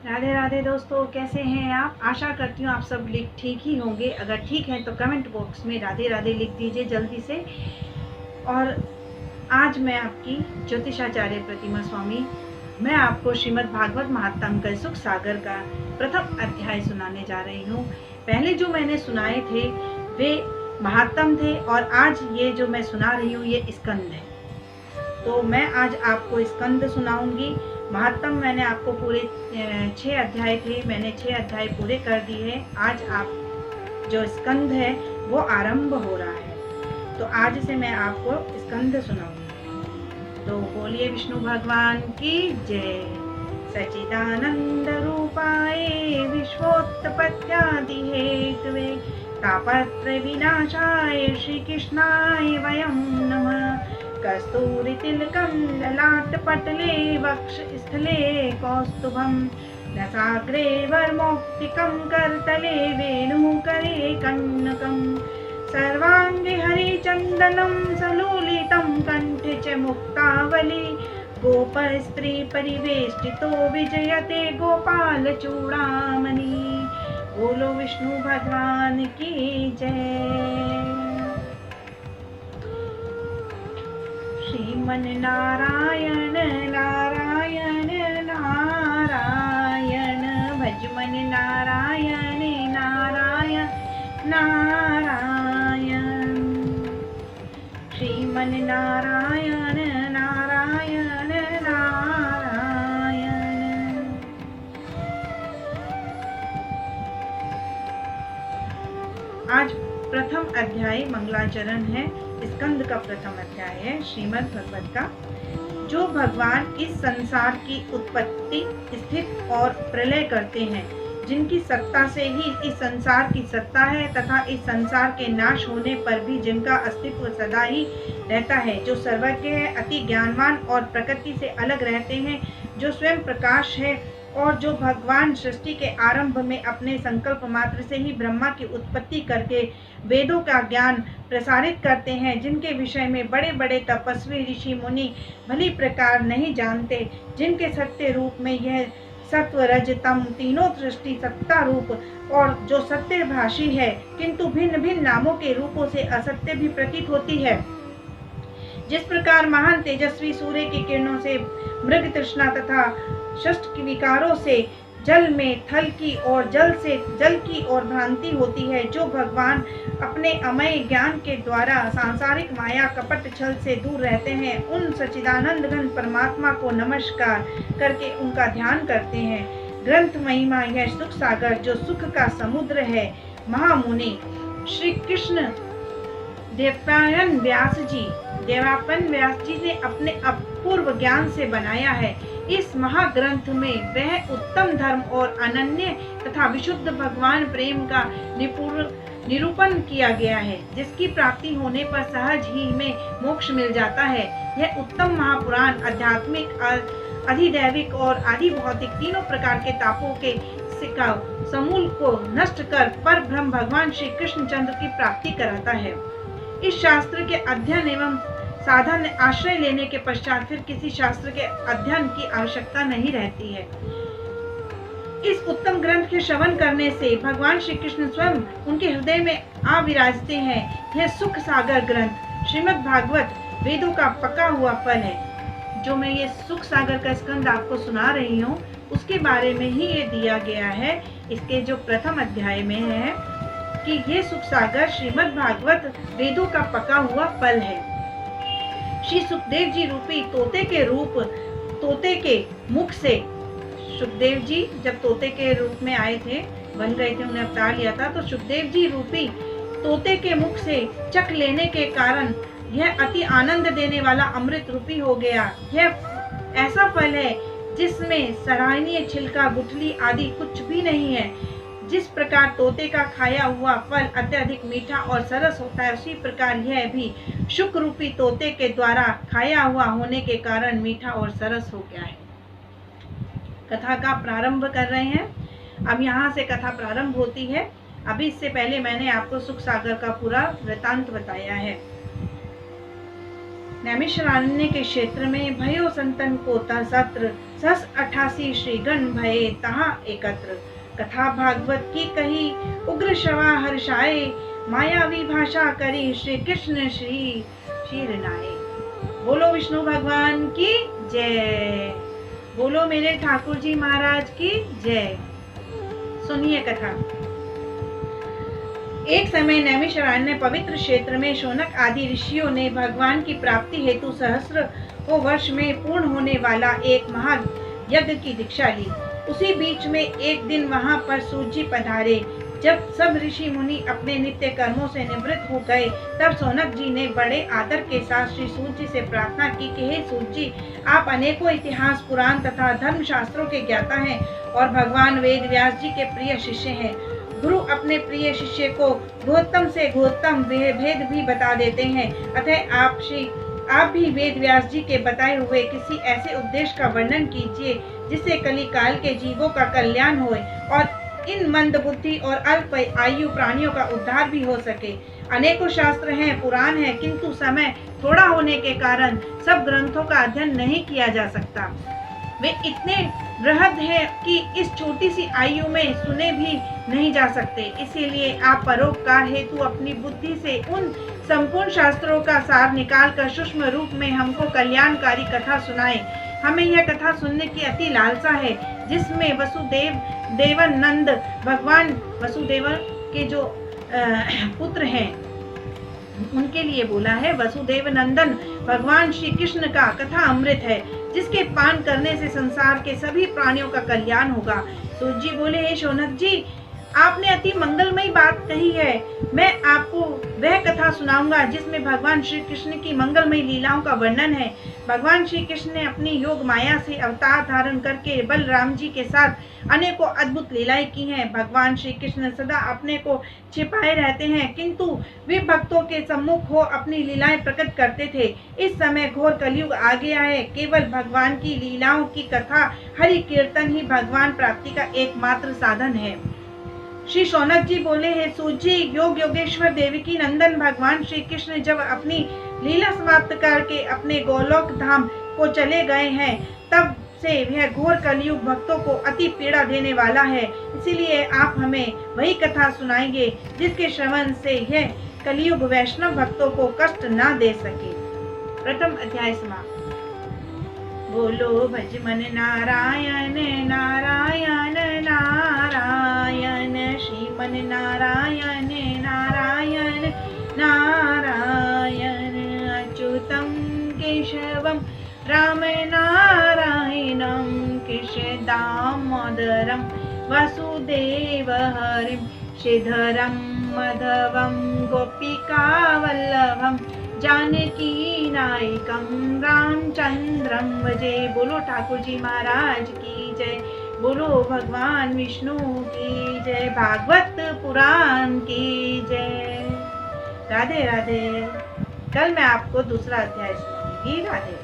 राधे राधे दोस्तों, कैसे हैं आप। आशा करती हूँ आप सब ठीक ही होंगे। अगर ठीक हैं तो कमेंट बॉक्स में राधे राधे लिख दीजिए जल्दी से। और आज मैं आपकी ज्योतिषाचार्य प्रतिमा स्वामी, मैं आपको श्रीमद् भागवत महात्म का सुख सागर का प्रथम अध्याय सुनाने जा रही हूँ। पहले जो मैंने सुनाए थे वे महात्म थे और आज ये जो मैं सुना रही हूँ ये स्कंद है। तो मैं आज आपको स्कंद सुनाऊंगी। महात्म मैंने आपको पूरे 6 अध्याय थे, मैंने 6 अध्याय पूरे कर दिए हैं। आज आप जो स्कंद है वो आरंभ हो रहा है, तो आज से मैं आपको स्कंद सुनाऊंगी। तो बोलिए विष्णु भगवान की जय। सच्चिदानंद रूपाय विश्वोत्पत्त्यादि हेतवे तापत्र विनाशाय श्री कृष्णाय वयं नमः। कस्तूरितिलकं ललाटपटले वक्षस्थले कौस्तुभं रसाग्रे वर्मौक्तिकं करतले वेणुकरे कन्नकं सर्वाङ्गे हरिचन्दनं सलोलितं कण्ठे च मुक्तावली गोपस्त्री परिवेष्टितो विजयते गोपालचूडामणि। बोलो विष्णु भगवान की जय। श्रीमन नारायण नारायण नारायण भजमन नारायण नारायण नारायण। श्रीमन नारायण नारायण नारायण। आज प्रथम अध्याय मंगलाचरण है। स्कंद का प्रथम अध्याय है श्रीमद् भगवत का। जो भगवान इस संसार की उत्पत्ति, स्थिति और प्रलय करते हैं, जिनकी सत्ता से ही इस संसार की सत्ता है तथा इस संसार के नाश होने पर भी जिनका अस्तित्व सदा ही रहता है, जो सर्वज्ञ है, अति ज्ञानवान और प्रकृति से अलग रहते हैं, जो स्वयं प्रकाश है और जो भगवान सृष्टि के आरंभ में अपने संकल्प मात्र से ही ब्रह्मा की उत्पत्ति करके वेदों का ज्ञान प्रसारित करते हैं, जिनके विषय में बड़े बड़े तपस्वी ऋषि मुनि भली प्रकार नहीं जानते, जिनके सत्य रूप में यह सत्व रज तम तीनों सृष्टि सत्ता रूप और जो सत्यभाषी है किंतु भिन्न भिन्न नामों के रूपों से असत्य भी प्रतीत होती है। जिस प्रकार महान तेजस्वी सूर्य की किरणों से मृग तृष्णा तथा षष्ठ विकारों से जल में थल की और जल से जल की और भ्रांति होती है, जो भगवान अपने अमय ज्ञान के द्वारा सांसारिक माया कपट छल से दूर रहते हैं, उन सच्चिदानंद घन परमात्मा को नमस्कार करके उनका ध्यान करते हैं। ग्रंथ महिमा यह सुख सागर जो सुख का समुद्र है, महामुनि श्री कृष्ण देवपायन व्यास जी ने अपने अपूर्व ज्ञान से बनाया है। इस महाग्रंथ में वह उत्तम धर्म और अनन्य तथा विशुद्ध भगवान प्रेम का निरूपण किया गया है, जिसकी प्राप्ति होने पर सहज ही में मोक्ष मिल जाता है। यह उत्तम महापुराण आध्यात्मिक, अधिदैविक और आदि भौतिक तीनों प्रकार के तापों के समूल को नष्ट कर पर ब्रह्म भगवान श्री कृष्ण चंद्र की प्राप्ति कराता है। इस शास्त्र के अध्ययन एवं साधन आश्रय लेने के पश्चात फिर किसी शास्त्र के अध्ययन की आवश्यकता नहीं रहती है। इस उत्तम ग्रंथ के श्रवण करने से भगवान श्री कृष्ण स्वयं उनके हृदय में आ विराजते हैं। यह सुख सागर ग्रंथ श्रीमद् भागवत वेदों का पका हुआ फल है। जो मैं ये सुख सागर का स्कंद आपको सुना रही हूँ उसके बारे में ही ये दिया गया है। इसके जो प्रथम अध्याय में है कि ये सुख सागर श्रीमद् भागवत वेदों का पका हुआ फल है। श्री सुखदेव जी रूपी तोते के मुख से, सुखदेव जी जब तोते के रूप में आए थे, बन गए थे, उन्हें अवतार लिया था, तो सुखदेव जी रूपी तोते के मुख से चख लेने के कारण यह अति आनंद देने वाला अमृत रूपी हो गया। यह ऐसा फल है जिसमें सराहनीय छिलका, गुठली आदि कुछ भी नहीं है। जिस प्रकार तोते का खाया हुआ फल अत्यधिक मीठा और सरस होता है, उसी प्रकार यह भी शुक रूपी तोते के द्वारा खाया हुआ होने के कारण मीठा और सरस हो गया है। कथा का प्रारंभ कर रहे हैं। अब यहाँ से कथा प्रारंभ होती है। अभी इससे पहले मैंने आपको सुख सागर का पूरा वृतांत बताया है। नैमिषारण्य के क्षेत्र में भयो संतन को सत्र 88 श्रीगण भये तहाँ एकत्र। कथा भागवत की कही उग्र शवा हर्षाए, मायावी भाषा करी श्री कृष्ण श्री शीरनाए। बोलो विष्णु भगवान की जय। बोलो मेरे ठाकुर जी महाराज की जय। सुनिए कथा। एक समय नैमिषारण्य पवित्र क्षेत्र में शौनक आदि ऋषियों ने भगवान की प्राप्ति हेतु सहस्र वर्ष में पूर्ण होने वाला एक महायज्ञ की दीक्षा ली। उसी बीच में एक दिन वहां पर सूर्य जी पधारे। जब सब ऋषि मुनि अपने नित्य कर्मों से निवृत्त हो गए, तब शौनक जी ने बड़े आदर के साथ श्री सूर्य जी से प्रार्थना की कि हे सूर्य जी, आप अनेकों इतिहास, पुराण तथा धर्म शास्त्रों के ज्ञाता हैं और भगवान वेद व्यास जी के प्रिय शिष्य हैं। गुरु अपने प्रिय शिष्य को घोत्तम से घोत्तम भेद भी बता देते हैं, अतः आप भी वेद व्यास जी के बताए हुए किसी ऐसे उपदेश का वर्णन कीजिए जिससे कली काल के जीवों का कल्याण होए और इन मंद बुद्धि और अल्प आयु प्राणियों का उद्धार भी हो सके। अनेकों शास्त्र हैं, पुराण हैं, किंतु समय थोड़ा होने के कारण सब ग्रंथों का अध्ययन नहीं किया जा सकता। वे इतने बृहद हैं कि इस छोटी सी आयु में सुने भी नहीं जा सकते। इसीलिए आप परोपकार हेतु अपनी बुद्धि से उन संपूर्ण शास्त्रों का सार निकालकर सूक्ष्म रूप में हमको कल्याणकारी कथा सुनाए। हमें यह कथा सुनने की अति लालसा है, जिसमें देवानंद भगवान वसुदेव के जो पुत्र हैं उनके लिए बोला है। वसुदेव नंदन भगवान श्री कृष्ण का कथा अमृत है, जिसके पान करने से संसार के सभी प्राणियों का कल्याण होगा। सूर्य जी बोले, हे शौनक जी, आपने अति मंगलमयी बात कही है। मैं आपको वह कथा सुनाऊंगा जिसमें भगवान श्री कृष्ण की मंगलमयी लीलाओं का वर्णन है। भगवान श्री कृष्ण ने अपनी योग माया से अवतार धारण करके बलराम जी के साथ अनेकों अद्भुत लीलाएं की हैं। भगवान श्री कृष्ण सदा अपने को छिपाए रहते हैं, किंतु वे भक्तों के सम्मुख हो अपनी लीलाएं प्रकट करते थे। इस समय घोर कलयुग आ गया है। केवल भगवान की लीलाओं की कथा, हरि कीर्तन ही भगवान प्राप्ति का एकमात्र साधन है। श्री शौनक जी बोले, हे सूर्य जी, योग योगेश्वर देवकी नंदन भगवान श्री कृष्ण जब अपनी लीला समाप्त करके अपने गोलोक धाम को चले गए हैं, तब से यह घोर कलयुग भक्तों को अति पीड़ा देने वाला है। इसीलिए आप हमें वही कथा सुनाएंगे जिसके श्रवण से यह कलयुग वैष्णव भक्तों को कष्ट न दे सके। प्रथम अध्याय समाप्त। बोलो भज मन नारायण नारायण नारायण, श्रीमन नारायण नारायण नारायण, अच्युतं केशवं राम नारायणं, कृष्णदामोदरं वसुदेवहरिं, श्रीधरं मधवं गोपिकावल्लभं, जानकी नायकं रामचंद्रं भजे। बोलो ठाकुर जी महाराज की जय। बोलो भगवान विष्णु की जय। भागवत पुराण की जय। राधे राधे। कल मैं आपको दूसरा अध्याय सुनाऊंगी। राधे।